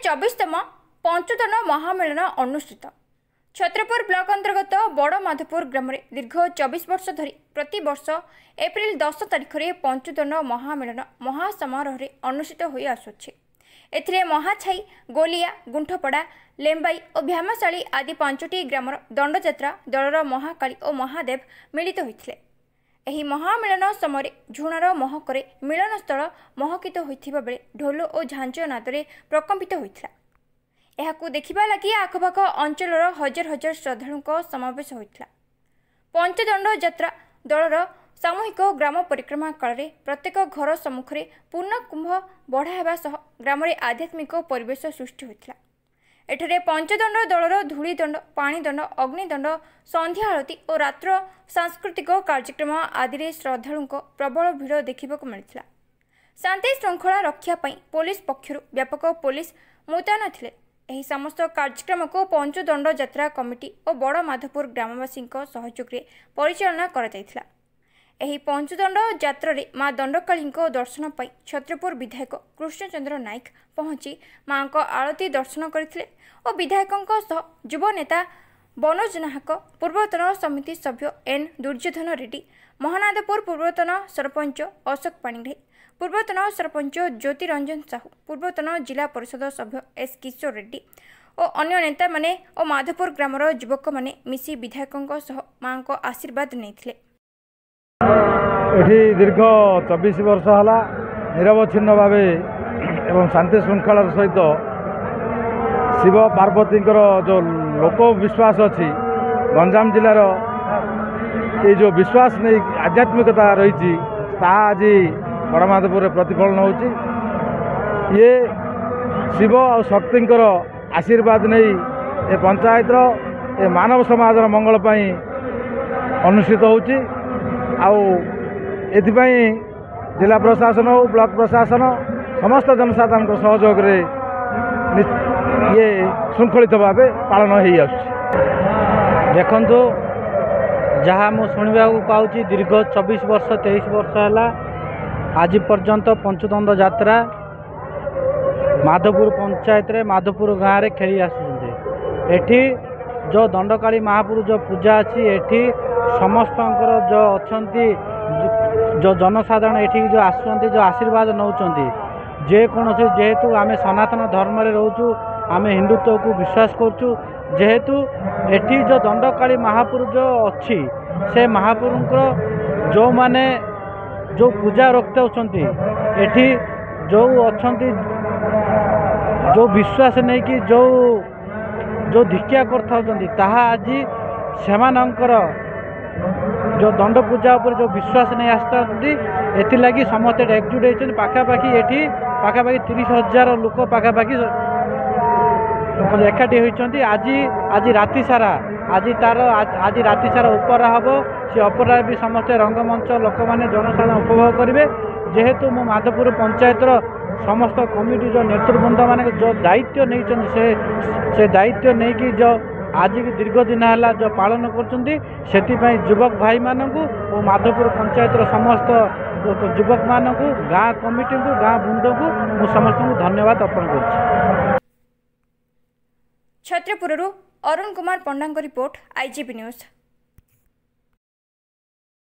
24तम पंचदन महामेलन अनुष्ठित। Chhatrapur block अंतर्गत बड़ माधोपुर ग्राम में दीर्घ 24 वर्ष धरी प्रति वर्ष एप्रिल 10 तारिख में पंचदन महामेलन महासमारोह अनुष्ठित हो आसुछि। एथिरे महाछाई, गोलिया, गुंठपड़ा, लेम्बाई और भ्यामशाली आदि 5टी ग्रामर दंडयात्रा दलर महाकाली और महादेव मिलित होइथिले। एही महामेलन समय झुणार महकरे मिलनस्थल महकित होइथिबा बेले ढोल और झांझ नादरे प्रकम्पित होइथिला। एहाकु देखिबा लागि आखपाख अंचलर हजार हजार श्रद्धालुंक समावेश होइथिला। पंचदंड यात्रा दलर सामूहिक ग्राम परिक्रमा काल में प्रत्येक घर सम्मुख में पूर्ण कुंभ बढ़ा हेबा सह ग्राम में आध्यात्मिक परिवेश सृष्टि होइथिला। एठरे पंचदंड दलर धूलीदंड, पाणीदंड, अग्निदंड, संध्या आरती और रात्र सांस्कृतिक कार्यक्रम आदि श्रद्धालुंक प्रबल भिड़ देखा मिलता। शांति श्रृंखला रक्षा पाई पुलिस पक्षरु व्यापक पुलिस मुतयन थिले। एही समस्त कार्यक्रम को पंचदंड यात्रा कमिटी और बड़ माधोपुर ग्रामवासी सहयोग में परिचालना करा जायथिला। एही पंचदंड यात्रा रे मां दंडकाली दर्शन पाई छत्रपुर विधायक कृष्णचंद्र नायक पहुंची मां को आरती दर्शन करथिले और विधायकों सह युव नेता बनोज नाहक, पूर्वतन समिति सभ्य एन दुर्योधन रेड्डी, महानादपुर पूर्वतन सरपंच अशोक पाणिग्राही, पूर्वतन सरपंच ज्योतिरंजन साहू, पूर्वतन जिला परिषद सभ्य एस किशोर रेड्डी और अन्य नेता माने और माधोपुर ग्रामर युवक माने मिसी विधायकों सह मां को आशीर्वाद नैथिले। एठी दीर्घ 24 वर्ष है निरवच्छिन्न भाव एवं शांति श्रृंखला सहित शिव पार्वती जो लोक विश्वास अच्छी गंजाम जिलार ये जो विश्वास नहीं आध्यात्मिकता रही आज बड़माधोपुर प्रतिफलन होची। ये शिव और शक्ति आशीर्वाद नहीं ये पंचायतर ये मानव समाज मंगल पाई अनुष्ठित होची। एथिपाई जिला प्रशासन हो ब्लॉक प्रशासन समस्त जनसाधारण सहयोग रे ये श्रृंखलित भाव पालन हो देखु जहाँ मु शुणा पाऊँ दीर्घ 24 वर्ष 23 वर्ष है आज पर्यंत पंचदंड यात्रा माधोपुर पंचायत रे माधोपुर गाँव में खेली आसुँचे। जो दंडकाली महापुर जो पूजा अच्छी एठी समस्त जो अच्छी जो जनसाधारण एठी जो आसुँच जो आशीर्वाद नौकरी जेकोसी जेहेतु आमे सनातन धर्म रे रोचु आम हिंदुत्व को विश्वास करचु जेहेतु एठी जो दंडकाली महापुर जो अच्छी से महापुर जो माने जो पूजा रखते होती एठी जो अच्छी जो विश्वास नहीं कि जो धिक्या करता आज सेमानंकर जो दंड पूजा उपर जो विश्वास नहीं आसता एथिलागी समस्त एकजुट होती पाखापाखि एठी पाखापाखि 30,000 लोक पाखापाखि एकाठी होती। आज राति सारा आज राति सारा उपरा हम से अपरा भी समस्त रंगमंच लोक मैंने जनसाधारण उपभोग करेंगे जेहेतु मो माधोपुर पंचायतर समस्त कमिटी जो नेतृवृंद मान जो दायित्व नहीं से दायित्व नहीं कि जो आज की दीर्घ दिन है जो पालन कर युवक भाई मानू और माधोपुर पंचायतर समस्त युवक मानू गाँ कमिटी को गाँ बृंद को मु समस्त धन्यवाद अर्पण कर। छत्रपुर अरुण कुमार पंडा रिपोर्ट, IGP न्यूज।